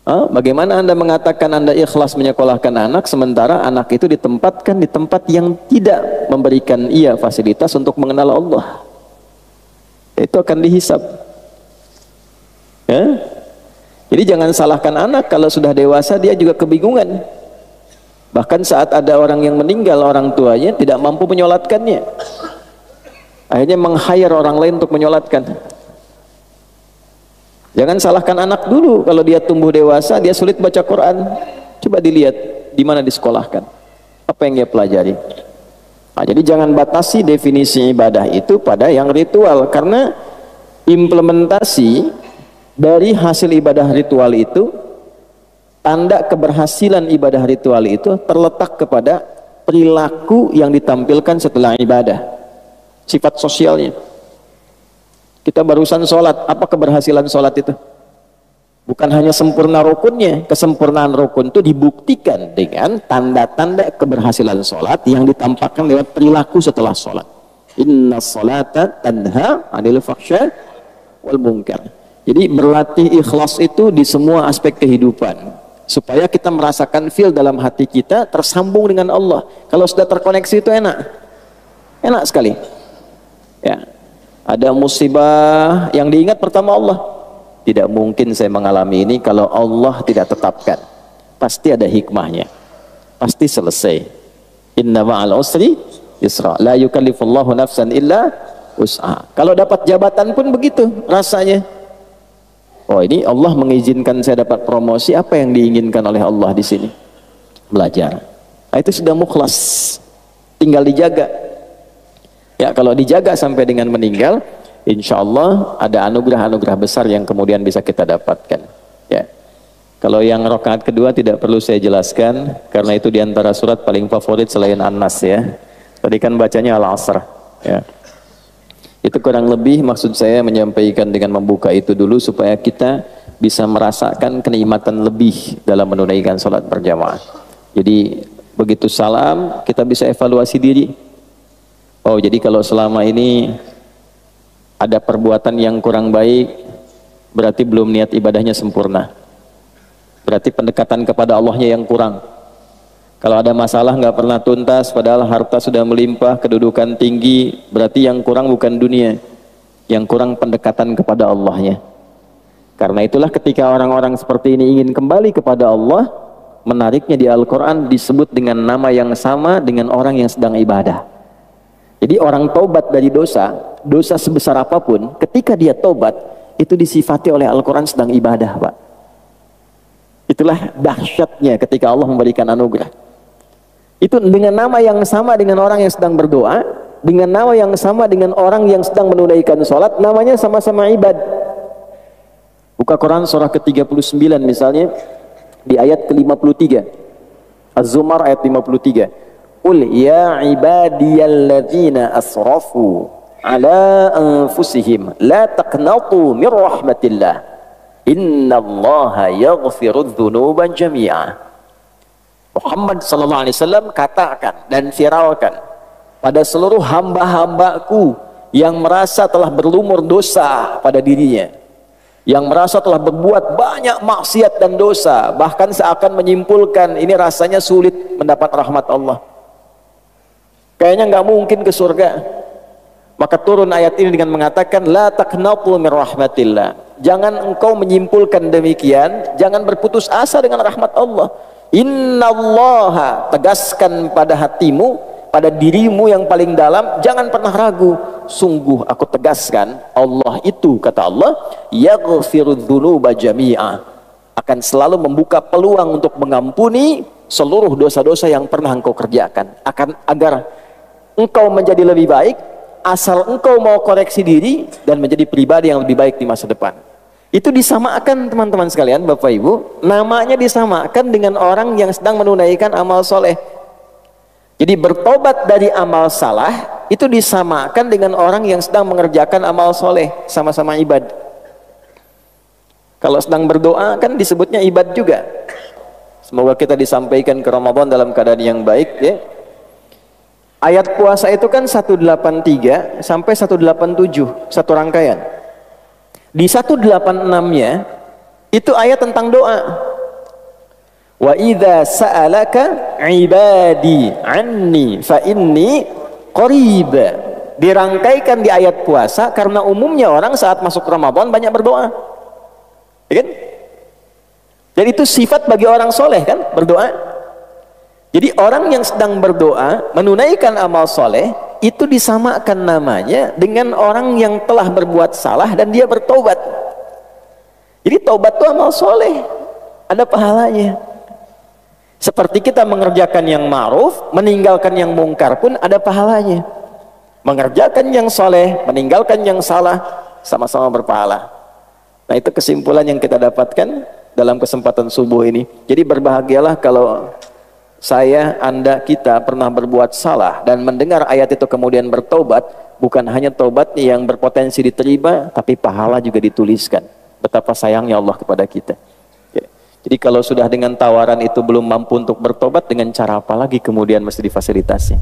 Bagaimana Anda mengatakan Anda ikhlas menyekolahkan anak, sementara anak itu ditempatkan di tempat yang tidak memberikan ia fasilitas untuk mengenal Allah? Itu akan dihisab. Ya? Jadi jangan salahkan anak, kalau sudah dewasa dia juga kebingungan. Bahkan saat ada orang yang meninggal, orang tuanya tidak mampu menyolatkannya, akhirnya meng-hire orang lain untuk menyolatkan. Jangan salahkan anak dulu, kalau dia tumbuh dewasa dia sulit baca Quran, coba dilihat di mana disekolahkan, apa yang dia pelajari. Jadi jangan batasi definisi ibadah itu pada yang ritual, karena implementasi dari hasil ibadah ritual itu, tanda keberhasilan ibadah ritual itu terletak kepada perilaku yang ditampilkan setelah ibadah, sifat sosialnya. Kita barusan sholat, apa keberhasilan sholat itu? Bukan hanya sempurna rukunnya, kesempurnaan rukun itu dibuktikan dengan tanda-tanda keberhasilan sholat yang ditampakkan lewat perilaku setelah sholat. Inna sholata tanha 'anil fahsya wal munkar. Jadi berlatih ikhlas itu di semua aspek kehidupan, supaya kita merasakan feel dalam hati kita tersambung dengan Allah. Kalau sudah terkoneksi itu enak sekali. Ya, ada musibah yang diingat pertama Allah. Tidak mungkin saya mengalami ini kalau Allah tidak tetapkan. Pasti ada hikmahnya, pasti selesai. Inna ma'al usri yusra, la yukallifullahu nafsan illa wus'aha. Kalau dapat jabatan pun begitu rasanya. Oh, ini Allah mengizinkan saya dapat promosi, apa yang diinginkan oleh Allah di sini? Belajar. Nah, itu sudah mukhlas, tinggal dijaga. Ya, kalau dijaga sampai dengan meninggal, insya Allah ada anugerah-anugerah besar yang kemudian bisa kita dapatkan. Ya, kalau yang rakaat kedua tidak perlu saya jelaskan, karena itu diantara surat paling favorit selain An-Nas ya. Tadi kan bacanya Al-Asr. Ya, itu kurang lebih maksud saya menyampaikan dengan membuka itu dulu, supaya kita bisa merasakan kenikmatan lebih dalam menunaikan sholat berjamaah. Jadi begitu salam kita bisa evaluasi diri. Oh, jadi kalau selama ini ada perbuatan yang kurang baik, berarti belum niat ibadahnya sempurna, berarti pendekatan kepada Allahnya yang kurang. Kalau ada masalah nggak pernah tuntas, padahal harta sudah melimpah, kedudukan tinggi, berarti yang kurang bukan dunia, yang kurang pendekatan kepada Allahnya. Karena itulah ketika orang-orang seperti ini ingin kembali kepada Allah, menariknya di Al-Quran disebut dengan nama yang sama dengan orang yang sedang ibadah. Jadi orang taubat dari dosa, dosa sebesar apapun, ketika dia taubat, itu disifati oleh Al-Quran sedang ibadah, Pak. Itulah dahsyatnya ketika Allah memberikan anugerah. Itu dengan nama yang sama dengan orang yang sedang berdoa, dengan nama yang sama dengan orang yang sedang menunaikan sholat, namanya sama-sama ibad. Buka Quran surah ke-39 misalnya, di ayat ke-53. Az-Zumar ayat 53. Qul ya ibadiyalladzina asrafu ala anfusihim la taqnatu min rahmatillah innallaha yaghfirudz dzunuba jami'a. Muhammad sallallahu alaihi wasallam katakan dan viralkan pada seluruh hamba-hambaku yang merasa telah berlumur dosa pada dirinya, yang merasa telah berbuat banyak maksiat dan dosa, bahkan seakan menyimpulkan ini rasanya sulit mendapat rahmat Allah, kayaknya nggak mungkin ke surga. Maka turun ayat ini dengan mengatakan la taqnatu min rahmatillah. Jangan engkau menyimpulkan demikian, jangan berputus asa dengan rahmat Allah. Innallaha, tegaskan pada hatimu, pada dirimu yang paling dalam, jangan pernah ragu. Sungguh aku tegaskan, Allah itu, kata Allah, yaghfirudz dzunuba jami'a, akan selalu membuka peluang untuk mengampuni seluruh dosa-dosa yang pernah engkau kerjakan, agar engkau menjadi lebih baik, asal engkau mau koreksi diri dan menjadi pribadi yang lebih baik di masa depan. Itu disamakan teman-teman sekalian, Bapak Ibu, namanya disamakan dengan orang yang sedang menunaikan amal soleh. Jadi bertobat dari amal salah itu disamakan dengan orang yang sedang mengerjakan amal soleh, sama-sama ibad. Kalau sedang berdoa kan disebutnya ibad juga. Semoga kita disampaikan ke Ramadan dalam keadaan yang baik ya. Ayat puasa itu kan 183 sampai 187, satu rangkaian. Di 186-nya itu ayat tentang doa. Wa idza sa'alaka ibadi anni fa inni qarib. Dirangkaikan di ayat puasa karena umumnya orang saat masuk Ramadan banyak berdoa. Ya kan? Jadi itu sifat bagi orang soleh kan, berdoa. Jadi orang yang sedang berdoa menunaikan amal soleh itu disamakan namanya dengan orang yang telah berbuat salah dan dia bertobat. Jadi taubat itu amal soleh, ada pahalanya. Seperti kita mengerjakan yang ma'ruf, meninggalkan yang mungkar pun ada pahalanya. Mengerjakan yang soleh, meninggalkan yang salah, sama-sama berpahala. Nah itu kesimpulan yang kita dapatkan dalam kesempatan subuh ini. Jadi berbahagialah kalau saya, Anda, kita pernah berbuat salah dan mendengar ayat itu kemudian bertobat. Bukan hanya tobatnya yang berpotensi diterima, tapi pahala juga dituliskan. Betapa sayangnya Allah kepada kita. Jadi kalau sudah dengan tawaran itu belum mampu untuk bertobat, dengan cara apa lagi kemudian mesti difasilitasi?